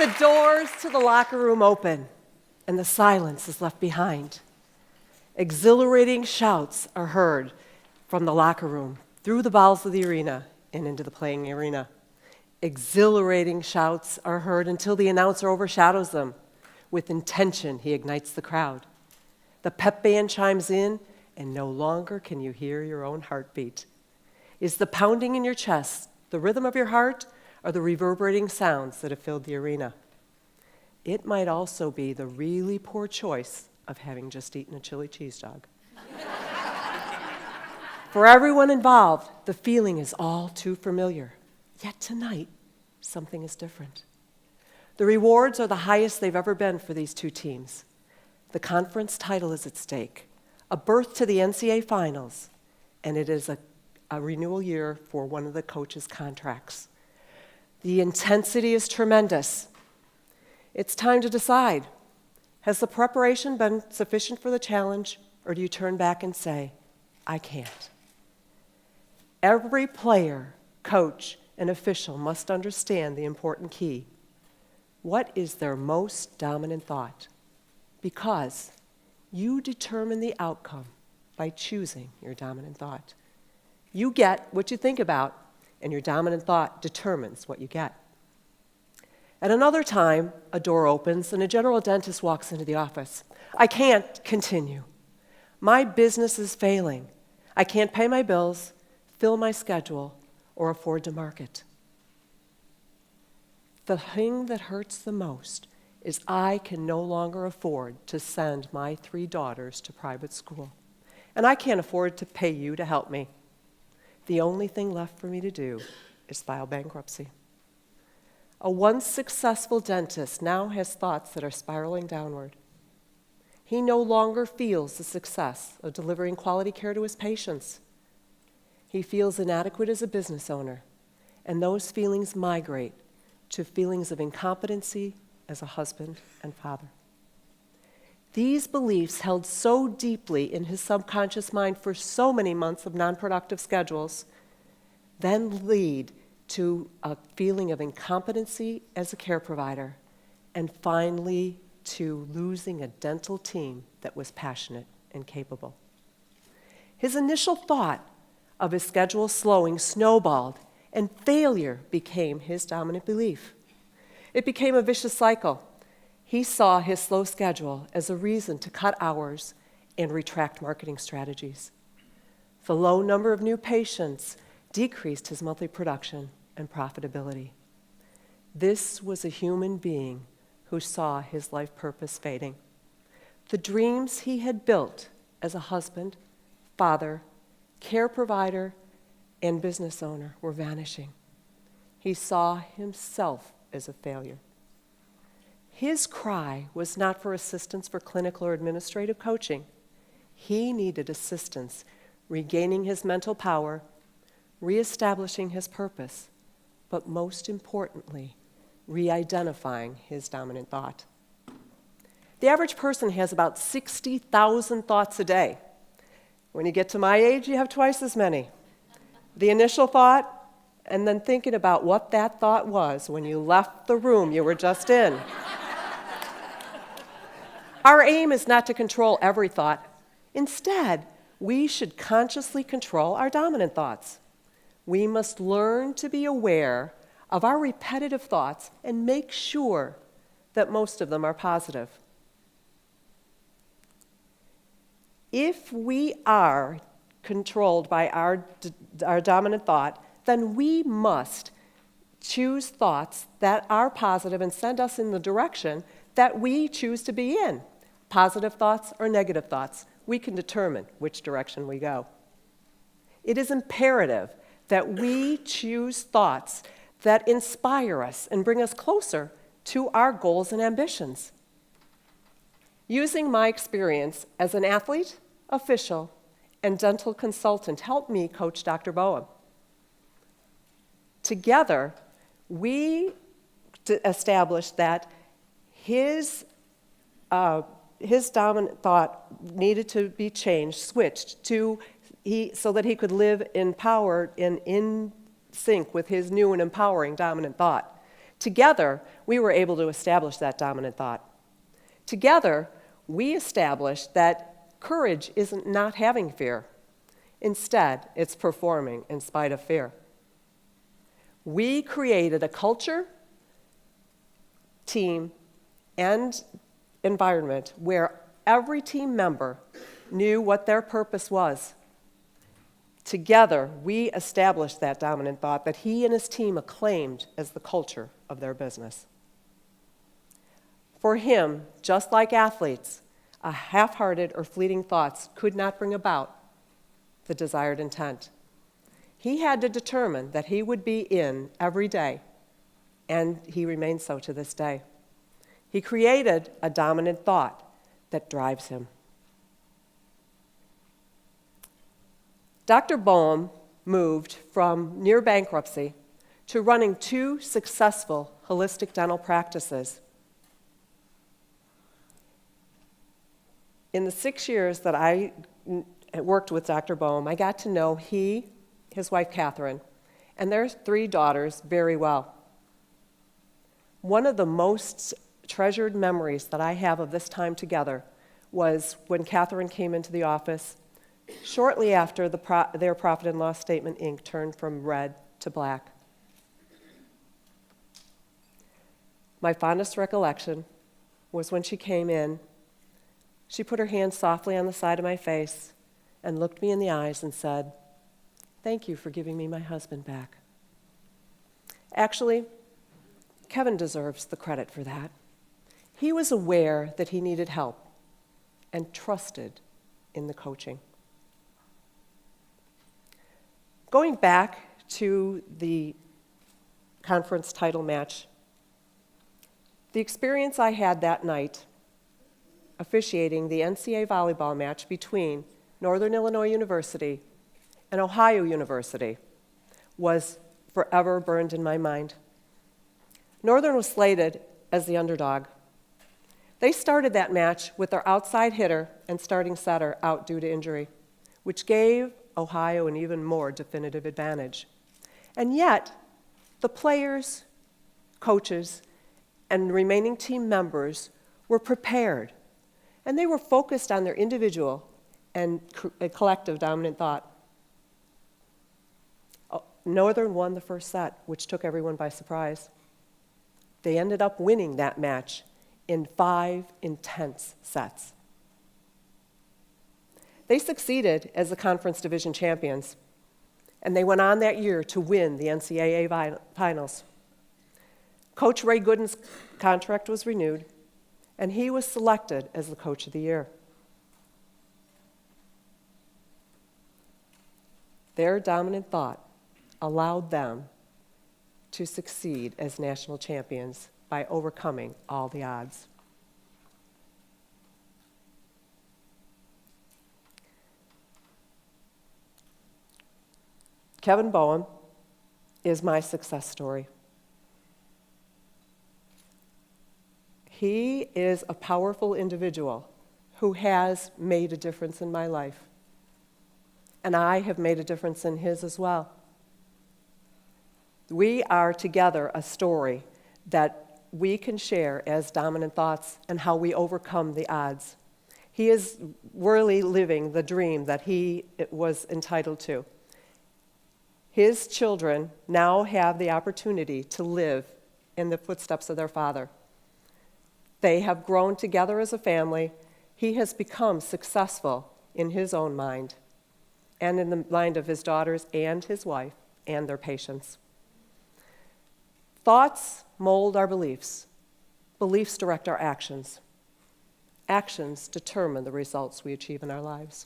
the doors to the locker room open and the silence is left behind, exhilarating shouts are heard from the locker room, through the bowels of the arena, and into the playing arena. Exhilarating shouts are heard until the announcer overshadows them. With intention, he ignites the crowd. The pep band chimes in, and no longer can you hear your own heartbeat. Is the pounding in your chest the rhythm of your heart, or the reverberating sounds that have filled the arena? It might also be the really poor choice of having just eaten a chili cheese dog. For everyone involved, the feeling is all too familiar. Yet tonight, something is different. The rewards are the highest they've ever been for these two teams. The conference title is at stake, a berth to the NCAA finals, and it is a renewal year for one of the coaches' contracts. The intensity is tremendous. It's time to decide. Has the preparation been sufficient for the challenge, or do you turn back and say, I can't? Every player, coach, and official must understand the important key. What is their most dominant thought? Because you determine the outcome by choosing your dominant thought. You get what you think about, and your dominant thought determines what you get. At another time, a door opens and a general dentist walks into the office. I can't continue. My business is failing. I can't pay my bills, fill my schedule, or afford to market. The thing that hurts the most is I can no longer afford to send my 3 daughters to private school, and I can't afford to pay you to help me. The only thing left for me to do is file bankruptcy. A once successful dentist now has thoughts that are spiraling downward. He no longer feels the success of delivering quality care to his patients. He feels inadequate as a business owner, and those feelings migrate to feelings of incompetency as a husband and father. These beliefs held so deeply in his subconscious mind for so many months of non-productive schedules then lead to a feeling of incompetency as a care provider, and finally to losing a dental team that was passionate and capable. His initial thought of his schedule slowing snowballed, and failure became his dominant belief. It became a vicious cycle. He saw his slow schedule as a reason to cut hours and retract marketing strategies. The low number of new patients decreased his monthly production and profitability. This was a human being who saw his life purpose fading. The dreams he had built as a husband, father, care provider, and business owner were vanishing. He saw himself as a failure. His cry was not for assistance for clinical or administrative coaching. He needed assistance regaining his mental power, reestablishing his purpose, but most importantly, re-identifying his dominant thought. The average person has about 60,000 thoughts a day. When you get to my age, you have twice as many. The initial thought, and then thinking about what that thought was when you left the room you were just in. Our aim is not to control every thought. Instead, we should consciously control our dominant thoughts. We must learn to be aware of our repetitive thoughts and make sure that most of them are positive. If we are controlled by our dominant thought, then we must choose thoughts that are positive and send us in the direction that we choose to be in. Positive thoughts or negative thoughts, we can determine which direction we go. It is imperative that we choose thoughts that inspire us and bring us closer to our goals and ambitions. Using my experience as an athlete, official, and dental consultant helped me coach Dr. Boehm. Together, we established that his dominant thought needed to be changed, switched to so that he could live in power and in sync with his new and empowering dominant thought. Together, we were able to establish that dominant thought. Together, we established that courage isn't not having fear. Instead, it's performing in spite of fear. We created a culture, team, and environment where every team member knew what their purpose was. Together, we established that dominant thought that he and his team acclaimed as the culture of their business. For him, just like athletes, a half-hearted or fleeting thoughts could not bring about the desired intent. He had to determine that he would be in every day, and he remains so to this day. He created a dominant thought that drives him. Dr. Boehm moved from near bankruptcy to running 2 successful holistic dental practices. In the 6 years that I worked with Dr. Boehm, I got to know he, his wife Catherine, and their 3 daughters very well. One of the most treasured memories that I have of this time together was when Catherine came into the office shortly after their profit and loss statement ink turned from red to black. My fondest recollection was when she came in, she put her hand softly on the side of my face and looked me in the eyes and said, "Thank you for giving me my husband back." Actually, Kevin deserves the credit for that. He was aware that he needed help and trusted in the coaching. Going back to the conference title match, the experience I had that night officiating the NCAA volleyball match between Northern Illinois University and Ohio University was forever burned in my mind. Northern was slated as the underdog. They started that match with their outside hitter and starting setter out due to injury, which gave Ohio an even more definitive advantage. And yet, the players, coaches, and remaining team members were prepared, and they were focused on their individual and collective dominant thought. Northern won the first set, which took everyone by surprise. They ended up winning that match in 5 intense sets. They succeeded as the conference division champions, and they went on that year to win the NCAA finals. Coach Ray Gooden's contract was renewed, and he was selected as the Coach of the Year. Their dominant thought allowed them to succeed as national champions by overcoming all the odds. Kevin Boehm is my success story. He is a powerful individual who has made a difference in my life, and I have made a difference in his as well. We are together a story that we can share as dominant thoughts and how we overcome the odds. He is really living the dream that he was entitled to. His children now have the opportunity to live in the footsteps of their father. They have grown together as a family. He has become successful in his own mind and in the mind of his daughters and his wife and their patients. Thoughts mold our beliefs. Beliefs direct our actions. Actions determine the results we achieve in our lives.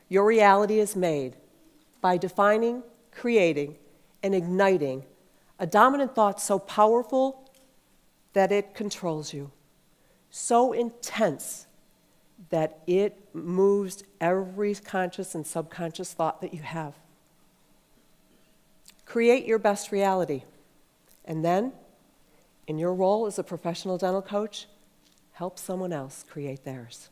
Your reality is made by defining, creating, and igniting a dominant thought so powerful that it controls you, so intense that it moves every conscious and subconscious thought that you have. Create your best reality, and then, in your role as a professional dental coach, help someone else create theirs.